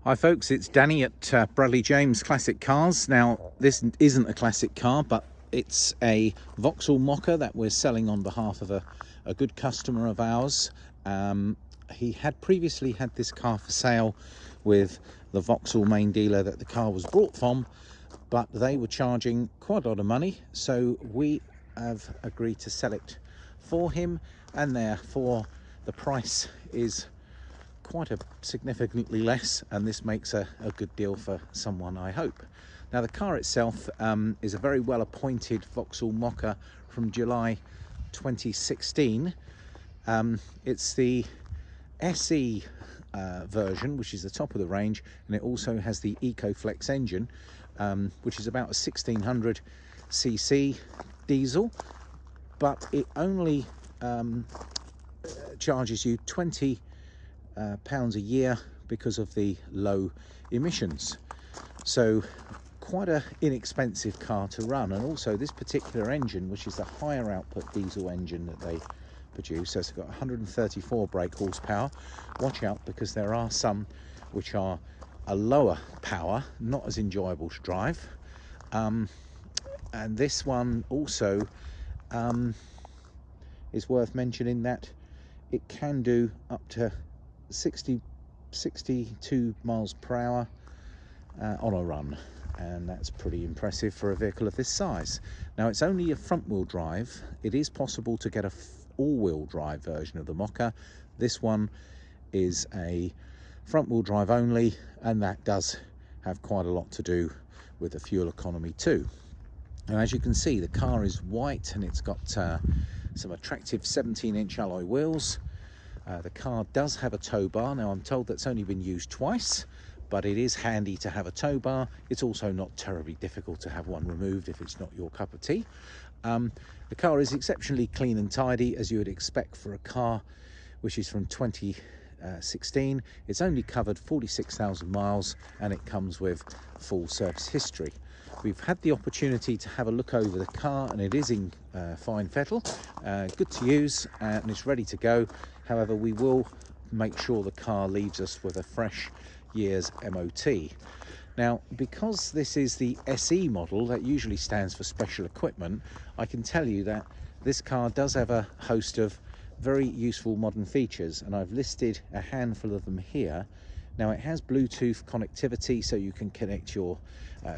Hi folks, it's Danny at Bradley James Classic Cars. Now this isn't a classic car, but it's a Vauxhall Mokka that we're selling on behalf of a good customer of ours. He had previously had this car for sale with the Vauxhall main dealer that the car was brought from, but they were charging quite a lot of money, so we have agreed to sell it for him, and therefore the price is quite a significantly less, and this makes a good deal for someone, I hope. Now the car itself is a very well appointed Vauxhall Mokka from July 2016. It's the SE version, which is the top of the range, and it also has the EcoFlex engine, which is about a 1600cc diesel, but it only charges you £20 a year because of the low emissions. So quite a inexpensive car to run. And also this particular engine, which is the higher output diesel engine that they produce, so it's got 134 brake horsepower. Watch out, because there are some which are a lower power, not as enjoyable to drive. And this one also is worth mentioning that it can do up to 62 miles per hour on a run, and that's pretty impressive for a vehicle of this size. Now it's only a front wheel drive. It is possible to get a all-wheel drive version of the Mokka. This one is a front wheel drive only, and that does have quite a lot to do with the fuel economy too. And as you can see, the car is white and it's got some attractive 17-inch alloy wheels. The car does have a tow bar. Now I'm told that's only been used twice, but it is handy to have a tow bar. It's also not terribly difficult to have one removed if it's not your cup of tea. The car is exceptionally clean and tidy, as you would expect for a car which is from 2016. It's only covered 46,000 miles, and it comes with full service history. We've had the opportunity to have a look over the car, and it is in fine fettle, good to use, and it's ready to go. However, we will make sure the car leaves us with a fresh year's MOT. Now, because this is the SE model, that usually stands for special equipment, I can tell you that this car does have a host of very useful modern features, and I've listed a handful of them here. Now it has Bluetooth connectivity, so you can connect your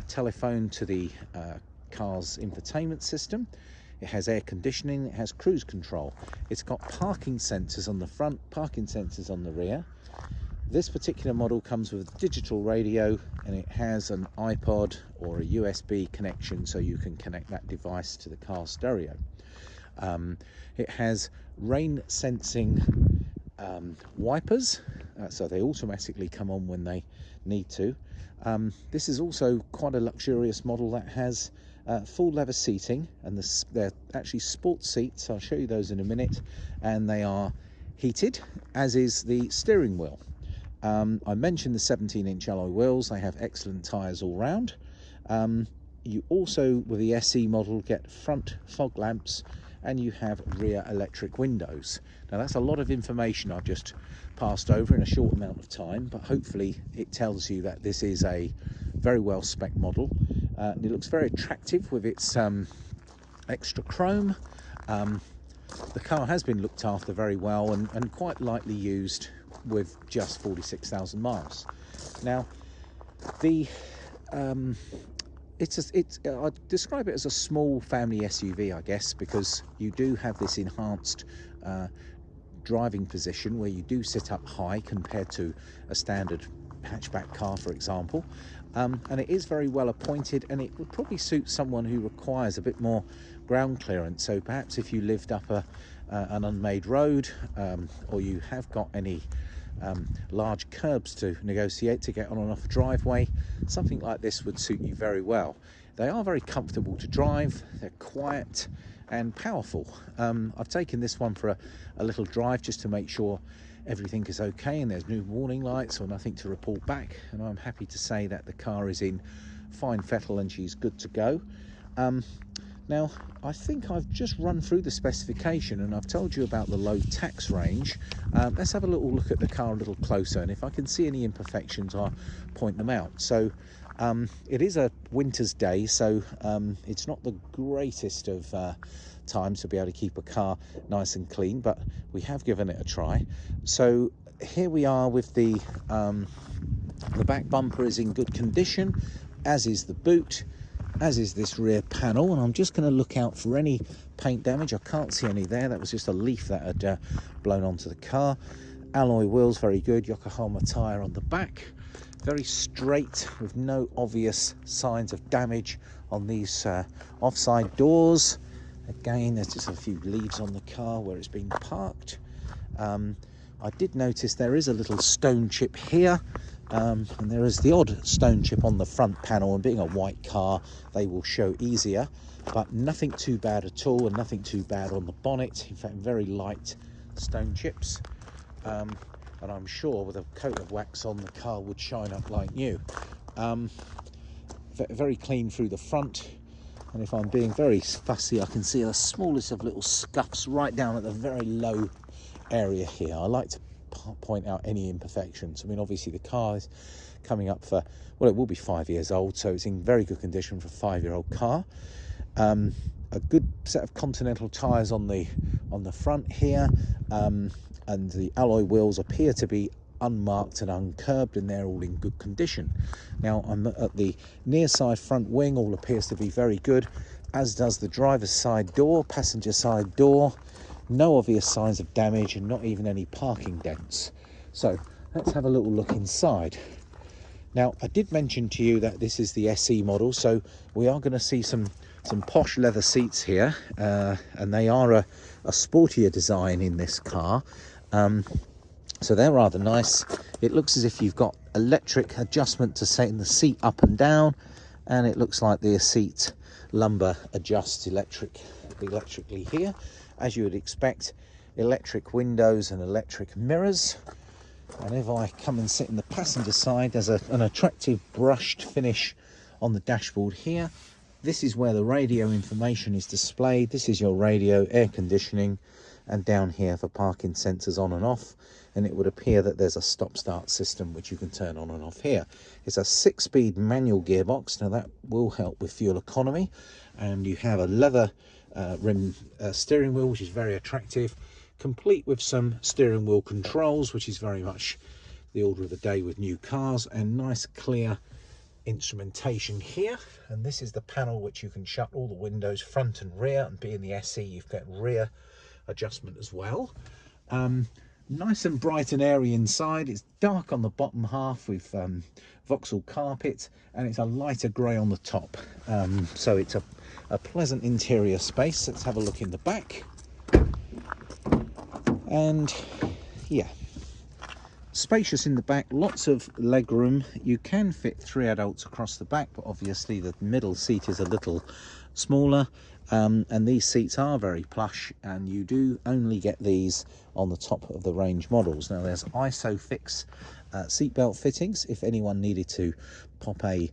telephone to the car's infotainment system. It has air conditioning, it has cruise control. It's got parking sensors on the front, parking sensors on the rear. This particular model comes with a digital radio, and it has an iPod or a USB connection, so you can connect that device to the car stereo. It has rain sensing wipers, so they automatically come on when they need to. This is also quite a luxurious model that has full leather seating, and they're actually sports seats. I'll show you those in a minute, and they are heated, as is the steering wheel. I mentioned the 17-inch alloy wheels. They have excellent tyres all round. You also, with the SE model, get front fog lamps, and you have rear electric windows. Now that's a lot of information I've just passed over in a short amount of time, but hopefully it tells you that this is a very well spec model. It looks very attractive with its extra chrome. The car has been looked after very well, and quite lightly used with just 46,000 miles. Now the I'd describe it as a small family SUV, I guess, because you do have this enhanced driving position where you do sit up high compared to a standard hatchback car, for example. And it is very well appointed, and it would probably suit someone who requires a bit more ground clearance. So perhaps if you lived up an unmade road, or you have got any large curbs to negotiate to get on and off a driveway, something like this would suit you very well. They are very comfortable to drive, they're quiet and powerful. I've taken this one for a little drive just to make sure everything is okay, and there's no warning lights or nothing to report back, and I'm happy to say that the car is in fine fettle and she's good to go. Now, I think I've just run through the specification and I've told you about the low tax range. Let's have a little look at the car a little closer, and if I can see any imperfections, I'll point them out. So it is a winter's day, so it's not the greatest of times to be able to keep a car nice and clean, but we have given it a try. So here we are with the back bumper is in good condition, as is the boot, as is this rear panel, and I'm just going to look out for any paint damage. I can't see any there. That was just a leaf that had blown onto the car. Alloy wheels, very good. Yokohama tyre on the back, very straight with no obvious signs of damage on these offside doors. Again, there's just a few leaves on the car where it's been parked. I did notice there is a little stone chip here, and there is the odd stone chip on the front panel, and being a white car they will show easier, but nothing too bad at all, and nothing too bad on the bonnet. In fact, very light stone chips, and I'm sure with a coat of wax on the car would shine up like new. Very clean through the front, and if I'm being very fussy, I can see the smallest of little scuffs right down at the very low area here. I like to point out any imperfections. I mean, obviously the car is coming up for, well, it will be 5 years old, so it's in very good condition for a 5-year-old car. A good set of Continental tyres on the front here, and the alloy wheels appear to be unmarked and uncurbed, and they're all in good condition. Now I'm at the near side front wing, all appears to be very good, as does the driver's side door, passenger side door. No obvious signs of damage, and not even any parking dents. So let's have a little look inside. Now, I did mention to you that this is the SE model, so we are going to see some posh leather seats here, and they are a sportier design in this car. So they're rather nice. It looks as if you've got electric adjustment to setting the seat up and down, and it looks like the seat lumbar adjusts electrically here, as you would expect. Electric windows and electric mirrors. And if I come and sit in the passenger side, there's an attractive brushed finish on the dashboard here. This is where the radio information is displayed. This is your radio, air conditioning, and down here for parking sensors on and off. And it would appear that there's a stop-start system which you can turn on and off here. It's a 6-speed manual gearbox. Now that will help with fuel economy. And you have a leather rim steering wheel, which is very attractive, complete with some steering wheel controls, which is very much the order of the day with new cars, and nice clear instrumentation here. And this is the panel which you can shut all the windows front and rear, and being the SE you've got rear adjustment as well. Nice and bright and airy inside. It's dark on the bottom half with Vauxhall carpet, and it's a lighter grey on the top, so it's a pleasant interior space. Let's have a look in the back. And yeah, spacious in the back, lots of leg room. You can fit 3 adults across the back, but obviously the middle seat is a little smaller, and these seats are very plush, and you do only get these on the top of the range models. Now there's ISOFIX seatbelt fittings if anyone needed to pop a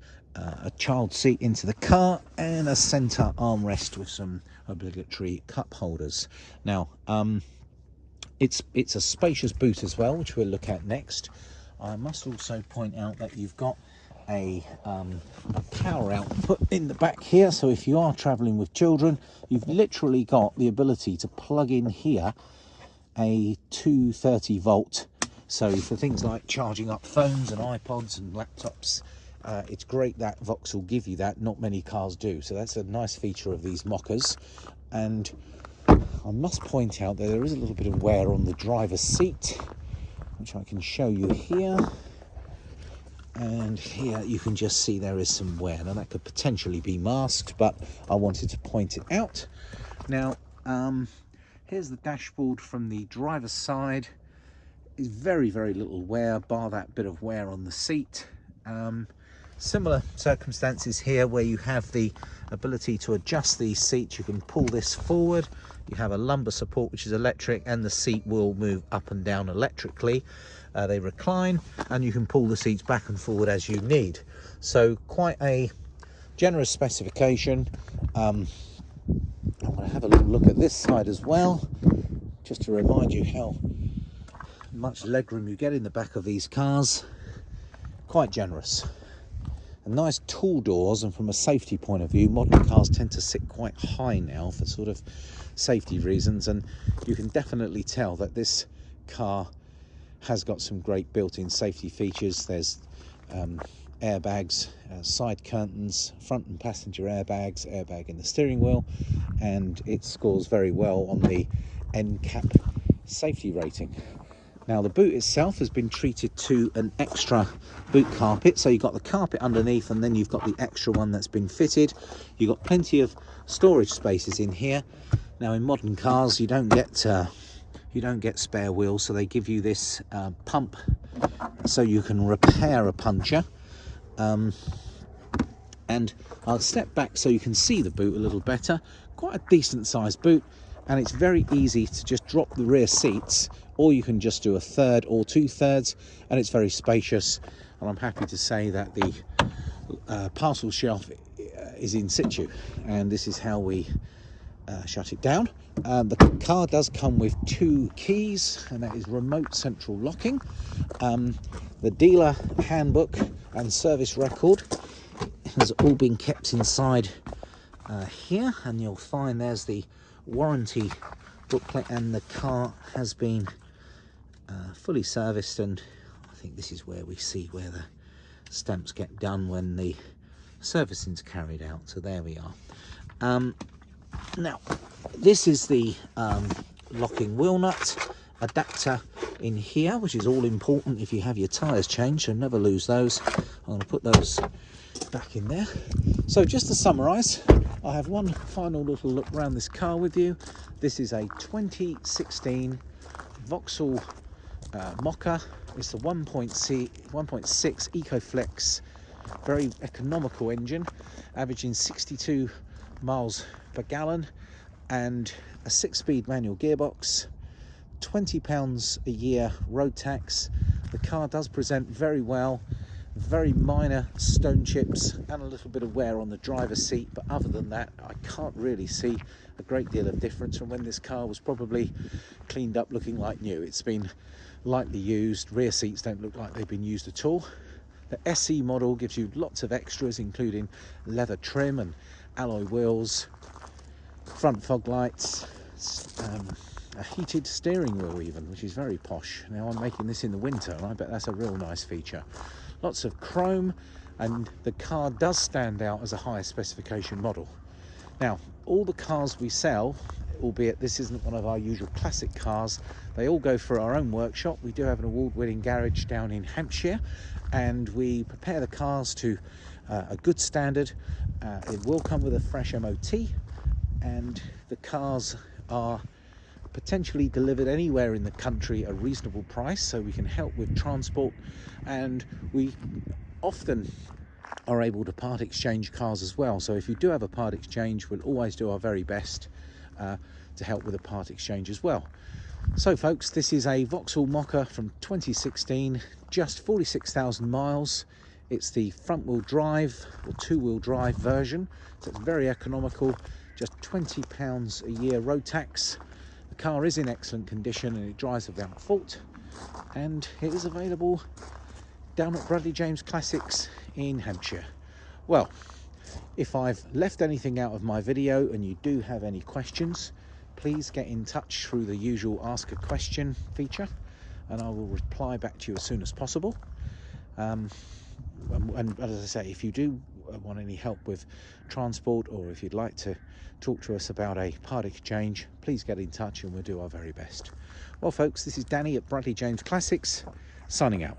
child seat into the car, and a center armrest with some obligatory cup holders. Now it's a spacious boot as well, which we'll look at next. I must also point out that you've got a power output in the back here, so if you are traveling with children, you've literally got the ability to plug in here a 230 volt. So for things like charging up phones and iPods and laptops, it's great that Vauxhall give you that. Not many cars do, so that's a nice feature of these Mokkas. And I must point out that there is a little bit of wear on the driver's seat, which I can show you here. And here you can just see there is some wear. Now that could potentially be masked, but I wanted to point it out. Now here's the dashboard from the driver's side. It's very little wear, bar that bit of wear on the seat. Similar circumstances here where you have the ability to adjust these seats. You can pull this forward, you have a lumbar support which is electric, and the seat will move up and down electrically. They recline, and you can pull the seats back and forward as you need. So quite a generous specification. I'm going to have a little look at this side as well, just to remind you how much legroom you get in the back of these cars. Quite generous. And nice tall doors, and from a safety point of view, modern cars tend to sit quite high now for sort of safety reasons, and you can definitely tell that this car has got some great built-in safety features. There's airbags, side curtains, front and passenger airbags, airbag in the steering wheel, and it scores very well on the NCAP safety rating. Now, the boot itself has been treated to an extra boot carpet, so you've got the carpet underneath and then you've got the extra one that's been fitted. You've got plenty of storage spaces in here. Now, in modern cars you don't get spare wheels, so they give you this pump so you can repair a puncture. And I'll step back so you can see the boot a little better. Quite a decent sized boot, and it's very easy to just drop the rear seats, or you can just do a third or 2/3, and it's very spacious. And I'm happy to say that the parcel shelf is in situ, and this is how we shut it down. The car does come with 2 keys, and that is remote central locking. The dealer handbook and service record has all been kept inside here, and you'll find there's the warranty booklet, and the car has been fully serviced, and I think this is where we see where the stamps get done when the servicing's carried out. So there we are. Now, this is the locking wheel nut adapter in here, which is all important if you have your tyres changed, so never lose those. I'm going to put those back in there. So just to summarise, I have one final little look around this car with you. This is a 2016 Vauxhall Mokka. It's the 1.6 EcoFlex, very economical engine, averaging 62 miles per gallon, and a 6-speed manual gearbox, £20 a year road tax. The car does present very well, very minor stone chips and a little bit of wear on the driver's seat, but other than that I can't really see a great deal of difference from when this car was probably cleaned up looking like new. It's been lightly used, rear seats don't look like they've been used at all. The SE model gives you lots of extras, including leather trim and alloy wheels, front fog lights, a heated steering wheel even, which is very posh. Now, I'm making this in the winter, and I bet that's a real nice feature. Lots of chrome, and the car does stand out as a higher specification model. Now, all the cars we sell, albeit this isn't one of our usual classic cars, they all go through our own workshop. We do have an award-winning garage down in Hampshire, and we prepare the cars to a good standard. It will come with a fresh MOT, and the cars are potentially delivered anywhere in the country at a reasonable price, so we can help with transport, and we often are able to part exchange cars as well. So if you do have a part exchange, we'll always do our very best to help with a part exchange as well. So folks, this is a Vauxhall Mokka from 2016, just 46,000 miles. It's the front wheel drive or 2-wheel drive version, so it's very economical, just £20 a year road tax. The car is in excellent condition and it drives without fault, and it is available down at Bradley James Classics in Hampshire. Well, if I've left anything out of my video and you do have any questions, please get in touch through the usual ask a question feature, and I will reply back to you as soon as possible. And as I say, if you do want any help with transport, or if you'd like to talk to us about a part exchange, please get in touch and we'll do our very best. Well folks, this is Danny at Bradley James Classics, signing out.